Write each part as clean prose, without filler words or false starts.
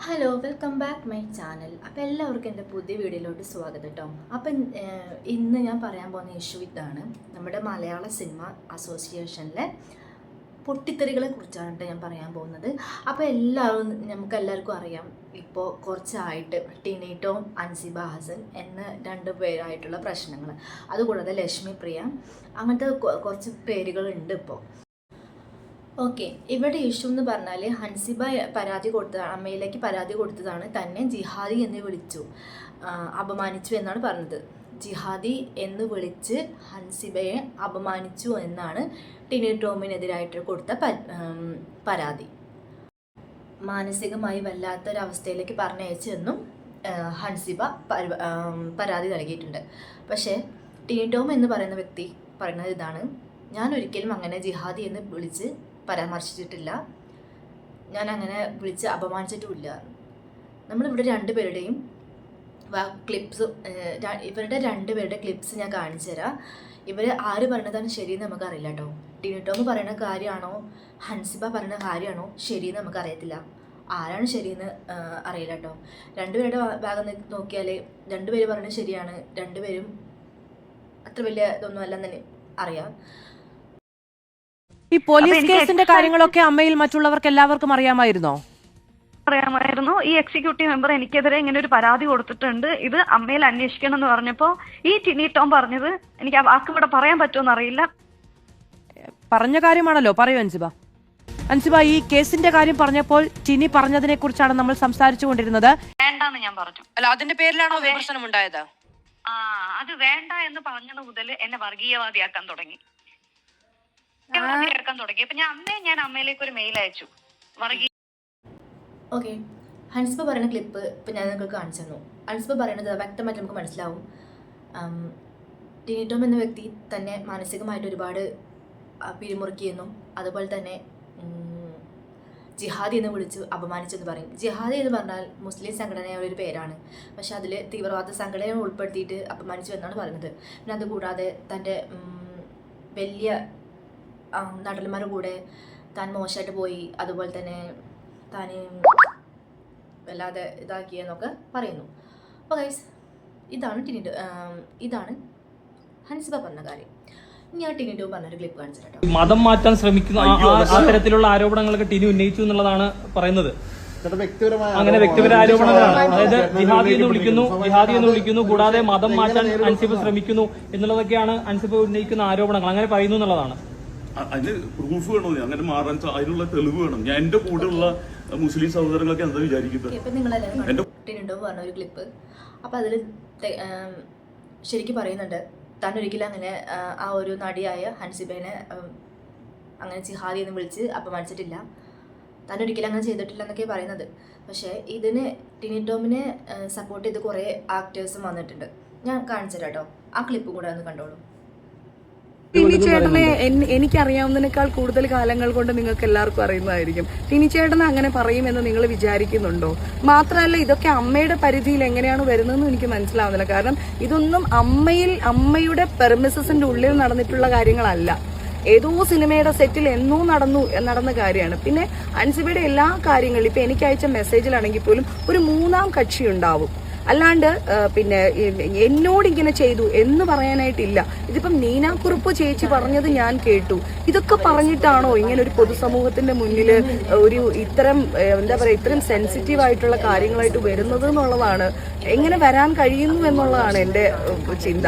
Hello welcome back my channel. അപ്പോൾ എല്ലാവർക്കും എൻ്റെ പുതിയ വീഡിയോയിലോട്ട് സ്വാഗതം കേട്ടോ. അപ്പം ഇന്ന് ഞാൻ പറയാൻ പോകുന്ന ഇഷ്യൂ ഇതാണ്. നമ്മുടെ മലയാള സിനിമ അസോസിയേഷനിലെ പൊട്ടിത്തെറികളെ കുറിച്ചാണ് കേട്ടോ ഞാൻ പറയാൻ പോകുന്നത്. അപ്പോൾ നമുക്ക് എല്ലാവർക്കും അറിയാം, ഇപ്പോൾ കുറച്ചായിട്ട് ടിനി ടോം, അൻസിബ ഹസൻ എന്ന രണ്ട് പേരായിട്ടുള്ള പ്രശ്നങ്ങൾ, അതുകൂടാതെ ലക്ഷ്മി പ്രിയ, അങ്ങനത്തെ കുറച്ച് പേരുകളുണ്ട് ഇപ്പോൾ. ഓക്കെ, ഇവിടെ ഇഷ്യൂ എന്ന് പറഞ്ഞാൽ ഹൻസിബ പരാതി കൊടുത്തതാണ്, അമ്മയിലേക്ക് പരാതി കൊടുത്തതാണ്. തന്നെ ജിഹാദി എന്ന് വിളിച്ചു, അപമാനിച്ചു എന്നാണ് പറഞ്ഞത്. ജിഹാദി എന്ന് വിളിച്ച് ഹൻസിബയെ അപമാനിച്ചു എന്നാണ് ടിനി ടോമിനെതിരായിട്ട് കൊടുത്ത പരാതി. മാനസികമായി വല്ലാത്തൊരവസ്ഥയിലേക്ക് പറഞ്ഞയച്ചെന്നും ഹൻസിബ പരാതി നൽകിയിട്ടുണ്ട്. പക്ഷേ ടിനി ടോം എന്ന് പറയുന്ന വ്യക്തി പറയുന്നത് ഇതാണ്: ഞാൻ ഒരിക്കലും അങ്ങനെ ജിഹാദി എന്ന് വിളിച്ച് പരാമർശിച്ചിട്ടില്ല, ഞാൻ അങ്ങനെ വിളിച്ച് അപമാനിച്ചിട്ടുമില്ല. നമ്മളിവിടെ രണ്ടുപേരുടെയും ഇവരുടെ രണ്ടുപേരുടെ ക്ലിപ്സ് ഞാൻ കാണിച്ചു തരാം. ഇവർ ആര് പറയുന്നതാണ് ശരിയെന്ന് നമുക്കറിയില്ല കേട്ടോ. ടിനി ടോം പറയുന്ന കാര്യമാണോ ഹൻസിബ പറയുന്ന കാര്യമാണോ ശരിയെന്ന് നമുക്കറിയത്തില്ല. ആരാണ് ശരിയെന്ന് അറിയില്ല കേട്ടോ. രണ്ടുപേരുടെ ഭാഗം നോക്കിയാൽ രണ്ടുപേര് പറയുന്നത് ശരിയാണ്, രണ്ടുപേരും അത്ര വലിയ ഇതൊന്നും അല്ലെന്ന് അറിയാം. ഈ പോലീസ് കേസിന്റെ കാര്യങ്ങളൊക്കെ അമ്മയിൽ മറ്റുള്ളവർക്ക് എല്ലാവർക്കും അറിയാമായിരുന്നോ? ഈ എക്സിക്യൂട്ടീവ് മെമ്പർ എനിക്കെതിരെ ഇങ്ങനെ ഒരു പരാതി കൊടുത്തിട്ടുണ്ട്, ഇത് അമ്മയിൽ അന്വേഷിക്കണം എന്ന് പറഞ്ഞപ്പോ ഈ ടിനി ടോം പറഞ്ഞത്, എനിക്ക് ആ വാക്ക് ഇവിടെ പറയാൻ പറ്റുമെന്ന് അറിയില്ല, പറഞ്ഞ കാര്യമാണല്ലോ. പറയൂ അൻസിബ. അൻസിബ, ഈ കേസിന്റെ കാര്യം പറഞ്ഞപ്പോൾ ടിനി പറഞ്ഞതിനെ കുറിച്ചാണ് നമ്മൾ സംസാരിച്ചു കൊണ്ടിരുന്നത്. വേണ്ടെന്ന് ഞാൻ പറഞ്ഞു. അല്ല, അതിന്റെ പേരിലാണോ വിമർശനം ഉണ്ടായത്? അത് വേണ്ട എന്ന് പറഞ്ഞത് മുതൽ എന്നെ വർഗീയവാദിയാക്കാൻ തുടങ്ങി. ഞാൻ അമ്മയിലേക്ക് ഒരു മെയിൽ അയച്ചു. ഓക്കെ, ഹൻസിബ പറയുന്ന ക്ലിപ്പ് ഇപ്പം ഞാൻ നിങ്ങൾക്ക് കാണിച്ചു തന്നു. ഹൻസിബ പറയുന്നത് വ്യക്തമായിട്ട് നമുക്ക് മനസ്സിലാവും. ടിനി ടോം എന്ന വ്യക്തി തന്നെ മാനസികമായിട്ട് ഒരുപാട് പിരിമുറുക്കിയെന്നും അതുപോലെ തന്നെ ജിഹാദി എന്ന് വിളിച്ച് അപമാനിച്ചെന്ന് പറയും. ജിഹാദി എന്ന് പറഞ്ഞാൽ മുസ്ലിം സംഘടനയുടെ ഒരു പേരാണ്, പക്ഷെ അതിൽ തീവ്രവാദ സംഘടനയെ ഉൾപ്പെടുത്തിയിട്ട് അപമാനിച്ചു എന്നാണ് പറയുന്നത്. പിന്നെ അതുകൂടാതെ തൻ്റെ വലിയ നടന്മാരുടെ കൂടെ താൻ മോശമായിട്ട് പോയി, അതുപോലെ തന്നെ താൻ വല്ലാതെ ഇതാക്കിയെന്നൊക്കെ പറയുന്നു. അപ്പോൾ ഗൈസ്, ഇതാണ് ഹൻസിബ പറഞ്ഞ കാര്യം. ഞാൻ ടിനി ടോം പറഞ്ഞൊരു ക്ലിപ്പ് കാണിച്ചിട്ടോ. മതം മാറ്റാൻ ശ്രമിക്കുന്ന ആ തരത്തിലുള്ള ആരോപണങ്ങളൊക്കെ ടിനി ഉന്നയിച്ചു എന്നുള്ളതാണ് പറയുന്നത്. അങ്ങനെ വ്യക്തിപരമായ ആരോപണങ്ങളാണ്. അതായത് ജിഹാദി എന്ന് വിളിക്കുന്നു, കൂടാതെ മതം മാറ്റാൻ അൻസിബ ശ്രമിക്കുന്നു എന്നുള്ളതൊക്കെയാണ് അൻസിബ ഉന്നയിക്കുന്ന ആരോപണങ്ങൾ. അങ്ങനെ പറയുന്നു എന്നുള്ളതാണ്. അതിന് പ്രൂഫ് വേണോ? അങ്ങനെ മാറാൻ അതിനുള്ള തെളിവ് വേണം. ഞാൻ എന്റെ കൂടെയുള്ള മുസ്ലിം സഹോദരങ്ങളൊക്കെ എന്താ വിചാരിക്കുന്നത്? ഇപ്പൊ നിങ്ങളെല്ലാവരും ടിനി ടോം പറഞ്ഞ ഒരു ക്ലിപ്പ്. അപ്പൊ അതിൽ ശരിക്കും പറയുന്നുണ്ട്, താൻ ഒരിക്കലും അങ്ങനെ ആ ഒരു നടിയായ ഹൻസിബേനെ അങ്ങനെ ജിഹാദി എന്ന് വിളിച്ച് അപമാനിച്ചിട്ടില്ല, താൻ ഒരിക്കലും അങ്ങനെ ചെയ്തിട്ടില്ല എന്നൊക്കെ പറയുന്നത്. പക്ഷേ ഇതിന് ടിനി ടോമിനെ സപ്പോർട്ട് ചെയ്ത് കുറേ ആക്ടേഴ്സും വന്നിട്ടുണ്ട്. ഞാൻ കാണിച്ചു തരാം കേട്ടോ, ആ ക്ലിപ്പ് കൂടെ ഒന്ന് കണ്ടോളൂ. ടിനി ചേട്ടനെ എനിക്കറിയാവുന്നതിനേക്കാൾ കൂടുതൽ കാലങ്ങൾ കൊണ്ട് നിങ്ങൾക്ക് എല്ലാവർക്കും അറിയുന്നതായിരിക്കും. ടിനി ചേട്ടൻ അങ്ങനെ പറയുമെന്ന് നിങ്ങൾ വിചാരിക്കുന്നുണ്ടോ? മാത്രമല്ല, ഇതൊക്കെ അമ്മയുടെ പരിധിയിൽ എങ്ങനെയാണ് വരുന്നതെന്ന് എനിക്ക് മനസ്സിലാവുന്നില്ല. കാരണം ഇതൊന്നും അമ്മയുടെ പെർമിസസിന്റെ ഉള്ളിൽ നടന്നിട്ടുള്ള കാര്യങ്ങളല്ല. ഏതോ സിനിമയുടെ സെറ്റിൽ എന്നോ നടന്ന കാര്യമാണ്. പിന്നെ അൻസിബയുടെ എല്ലാ കാര്യങ്ങളും ഇപ്പൊ എനിക്ക് അയച്ച മെസ്സേജിലാണെങ്കിൽ പോലും ഒരു മൂന്നാം കക്ഷി ഉണ്ടാവും. അല്ലാണ്ട് പിന്നെ എന്നോട് ഇങ്ങനെ ചെയ്തു എന്ന് പറയാനായിട്ടില്ല. ഇതിപ്പം നീനാക്കുറുപ്പ് ചേച്ചി പറഞ്ഞത് ഞാൻ കേട്ടു. ഇതൊക്കെ പറഞ്ഞിട്ടാണോ ഇങ്ങനെ ഒരു പൊതുസമൂഹത്തിന്റെ മുന്നിൽ ഒരു ഇത്തരം ഇത്രയും സെൻസിറ്റീവ് ആയിട്ടുള്ള കാര്യങ്ങളായിട്ട് വരുന്നത് എന്നുള്ളതാണ്. എങ്ങനെ വരാൻ കഴിയുന്നു എന്നുള്ളതാണ് എന്റെ ചിന്ത.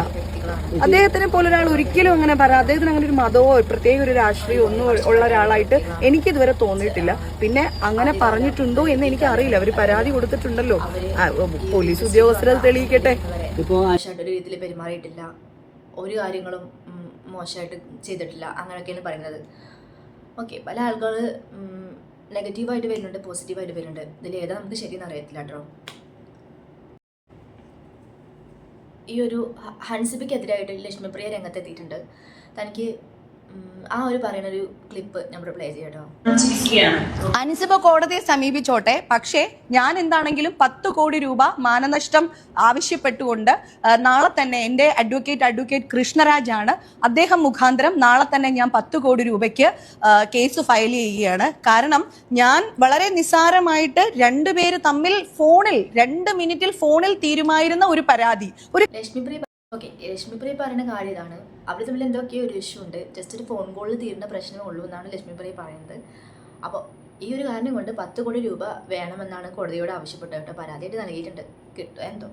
അദ്ദേഹത്തിനെ പോലെ ഒരാൾ ഒരിക്കലും അങ്ങനെ അദ്ദേഹത്തിന് അങ്ങനെ ഒരു മതമോ പ്രത്യേക ഒരു രാഷ്ട്രീയമോ ഒന്നും ഉള്ള ഒരാളായിട്ട് എനിക്കിതുവരെ തോന്നിയിട്ടില്ല. പിന്നെ അങ്ങനെ പറഞ്ഞിട്ടുണ്ടോ എന്ന് എനിക്ക് അറിയില്ല. അവർ പരാതി കൊടുത്തിട്ടുണ്ടല്ലോ, പോലീസ് ഉദ്യോഗസ്ഥരത് തെളിയിക്കട്ടെ. മോശമായിട്ടൊരു രീതിയിൽ പെരുമാറിയിട്ടില്ല, ഒരു കാര്യങ്ങളും മോശമായിട്ട് ചെയ്തിട്ടില്ല, അങ്ങനെയൊക്കെയാണ് പറയുന്നത്. ഓക്കെ, പല ആളുകൾ നെഗറ്റീവായിട്ട് വരുന്നുണ്ട്, പോസിറ്റീവായിട്ട് വരുന്നുണ്ട്. ഇതിൽ ഏതാ നമുക്ക് ശരിയെന്ന് അറിയത്തില്ല കേട്ടോ. ഈ ഒരു ഹൻസിബയ്ക്കെതിരായിട്ട് ലക്ഷ്മിപ്രിയ രംഗത്തെത്തിയിട്ടുണ്ട്. തനിക്ക് ആ ഒരു പറയുന്ന ഒരു ക്ലിപ്പ് നമ്മൾ പ്ലേ ചെയ്യാം കേട്ടോ. അൻസിബ കോടതിയെ സമീപിച്ചോട്ടെ, പക്ഷേ ഞാൻ എന്താണെങ്കിലും 10 കോടി രൂപ മാനനഷ്ടം ആവശ്യപ്പെട്ടുകൊണ്ട് നാളെ തന്നെ എൻ്റെ അഡ്വക്കേറ്റ് കൃഷ്ണരാജ് ആണ്, അദ്ദേഹം മുഖാന്തരം നാളെ തന്നെ ഞാൻ 10 കോടി രൂപയ്ക്ക് കേസ് ഫയൽ ചെയ്യുകയാണ്. കാരണം ഞാൻ വളരെ നിസ്സാരമായിട്ട് രണ്ടുപേര് തമ്മിൽ ഫോണിൽ 2 മിനിറ്റിൽ ഫോണിൽ തീരുമായിരുന്ന ഒരു പരാതി ലക്ഷ്മിപ്രിയ പറയുന്ന കാര്യം ഇതാണ്. അവർ തമ്മിൽ എന്തൊക്കെയോ ഒരു ഇഷ്യൂ ഉണ്ട്, ജസ്റ്റ് ഒരു ഫോൺ കോളിൽ തീരുന്ന പ്രശ്നമേ ഉള്ളൂ എന്നാണ് ലക്ഷ്മിപ്രിയ പറയുന്നത്. അപ്പോൾ ഈ ഒരു കാരണം കൊണ്ട് 10 കോടി രൂപ വേണമെന്നാണ് കോടതിയോട് ആവശ്യപ്പെട്ടത് കേട്ടോ. പരാതിയായിട്ട് നൽകിയിട്ടുണ്ട്, കിട്ടുക എന്തോ.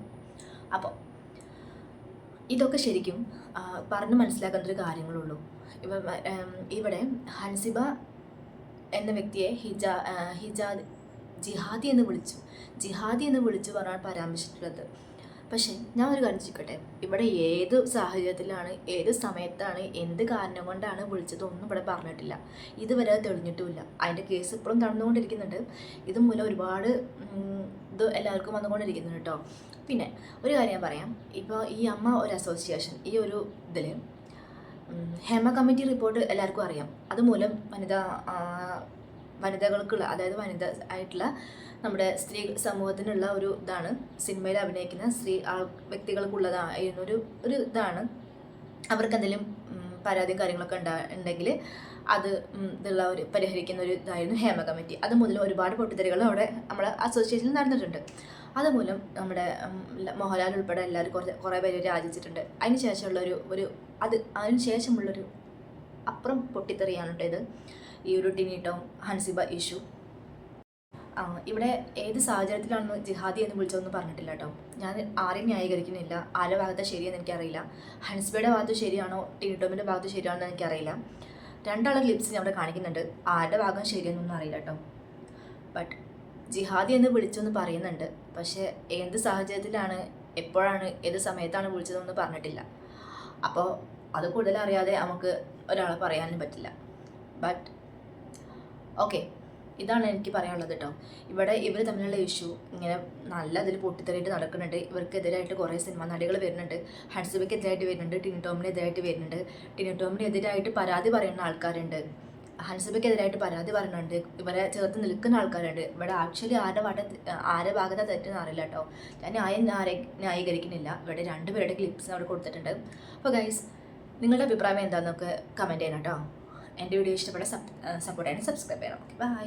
അപ്പോൾ ഇതൊക്കെ ശരിക്കും പറഞ്ഞ് മനസ്സിലാക്കുന്നൊരു കാര്യങ്ങളുള്ളൂ. ഇവിടെ ഹൻസിബ എന്ന വ്യക്തിയെ ജിഹാദി എന്ന് വിളിച്ചു പറഞ്ഞാൽ പരാമർശിച്ചിട്ടുള്ളത്. പക്ഷേ ഞാൻ ഒരു കാര്യം ചോദിക്കട്ടെ, ഇവിടെ ഏത് സാഹചര്യത്തിലാണ്, ഏത് സമയത്താണ്, എന്ത് കാരണം കൊണ്ടാണ് വിളിച്ചതൊന്നും ഇവിടെ പറഞ്ഞിട്ടില്ല, ഇതുവരെ തെളിഞ്ഞിട്ടുമില്ല. അതിൻ്റെ കേസ് ഇപ്പോഴും നടന്നുകൊണ്ടിരിക്കുന്നുണ്ട്. ഇത് മൂലം ഒരുപാട് ഇത് എല്ലാവർക്കും വന്നുകൊണ്ടിരിക്കുന്നുണ്ട് കേട്ടോ. പിന്നെ ഒരു കാര്യം ഞാൻ പറയാം, ഇപ്പോൾ ഈ അമ്മ ഒരു അസോസിയേഷൻ, ഈ ഒരു ഇതിൽ ഹേമ കമ്മിറ്റി റിപ്പോർട്ട് എല്ലാവർക്കും അറിയാം. അതുമൂലം വനിതകൾക്കുള്ള, അതായത് വനിത ആയിട്ടുള്ള നമ്മുടെ സ്ത്രീ സമൂഹത്തിനുള്ള ഒരു ഇതാണ്, സിനിമയിൽ അഭിനയിക്കുന്ന വ്യക്തികൾക്കുള്ളതായിരുന്ന ഒരു ഇതാണ്. അവർക്ക് എന്തെങ്കിലും പരാതിയും കാര്യങ്ങളൊക്കെ ഉണ്ടെങ്കിൽ അത് ഇതുള്ള ഒരു പരിഹരിക്കുന്ന ഒരു ഇതായിരുന്നു ഹേമ കമ്മിറ്റി. അതുമുതൽ ഒരുപാട് പൊട്ടിത്തെറികൾ അവിടെ നമ്മുടെ അസോസിയേഷനിൽ നടന്നിട്ടുണ്ട്. അതുമൂലം നമ്മുടെ മോഹൻലാൽ ഉൾപ്പെടെ എല്ലാവരും കുറേ പേര് രാജിച്ചിട്ടുണ്ട്. അതിന് ശേഷമുള്ള അതിന് ശേഷമുള്ളൊരു അപ്പുറം പൊട്ടിത്തെറിയാണ് കേട്ടോ ഇത്, ഈ ഒരു ടിനി ടോം ഹൻസിബ ഇഷ്യൂ. ഇവിടെ ഏത് സാഹചര്യത്തിലാണെന്ന് ജിഹാദി എന്ന് വിളിച്ചതെന്ന് പറഞ്ഞിട്ടില്ല കേട്ടോ. ഞാൻ ആരെയും ന്യായീകരിക്കുന്നില്ല, ആരുടെ ഭാഗത്ത് ശരിയെന്ന് എനിക്കറിയില്ല. ഹൻസിബയുടെ ഭാഗത്ത് ശരിയാണോ ടിനി ടോമിൻ്റെ ഭാഗത്ത് ശരിയാണോ എന്ന് എനിക്കറിയില്ല. രണ്ടാളെ ക്ലിപ്സ് ഞാൻ അവിടെ കാണിക്കുന്നുണ്ട്, ആരുടെ ഭാഗം ശരിയെന്നൊന്നും അറിയില്ല കേട്ടോ. ബട്ട് ജിഹാദി എന്ന് വിളിച്ചെന്ന് പറയുന്നുണ്ട്, പക്ഷേ എന്ത് സാഹചര്യത്തിലാണ്, എപ്പോഴാണ്, ഏത് സമയത്താണ് വിളിച്ചതെന്ന് പറഞ്ഞിട്ടില്ല. അപ്പോൾ അത് കൂടുതൽ അറിയാതെ നമുക്ക് ഒരാളെ പറയാനും പറ്റില്ല. ബട്ട് ഓക്കെ, ഇതാണ് എനിക്ക് പറയാനുള്ളത് കേട്ടോ. ഇവിടെ ഇവർ തമ്മിലുള്ള ഇഷ്യൂ ഇങ്ങനെ നല്ല അതിൽ പൊട്ടിത്തെറിയിട്ട് നടക്കുന്നുണ്ട്. ഇവർക്കെതിരായിട്ട് കുറേ സിനിമാ നടികൾ വരുന്നുണ്ട്, ഹൻസിബയ്ക്കെതിരായിട്ട് വരുന്നുണ്ട്, ടിനി ടോമിനെതിരായിട്ട് വരുന്നുണ്ട്, ടിനി ടോമിനെതിരായിട്ട് പരാതി പറയുന്ന ആൾക്കാരുണ്ട്, ഹൻസിബയ്ക്കെതിരായിട്ട് പരാതി പറയുന്നുണ്ട്, ഇവരെ ചേർത്ത് നിൽക്കുന്ന ആൾക്കാരുണ്ട്. ഇവിടെ ആക്ച്വലി ആരുടെ ഭാഗത്താണ് തെറ്റെന്ന് അറിയില്ല കേട്ടോ. ഞാൻ ന്യായീകരിക്കുന്നില്ല. ഇവിടെ 2 പേരുടെ ക്ലിപ്സ് അവിടെ കൊടുത്തിട്ടുണ്ട്. അപ്പോൾ ഗൈസ്, നിങ്ങളുടെ അഭിപ്രായം എന്താണെന്നൊക്കെ കമൻറ്റ് ചെയ്യണം കേട്ടോ. എൻ്റെ വീഡിയോ ഇഷ്ടപ്പെട്ട സപ്പോർട്ട് ചെയ്യാൻ സബ്സ്ക്രൈബ് ചെയ്യണം. Okay, by.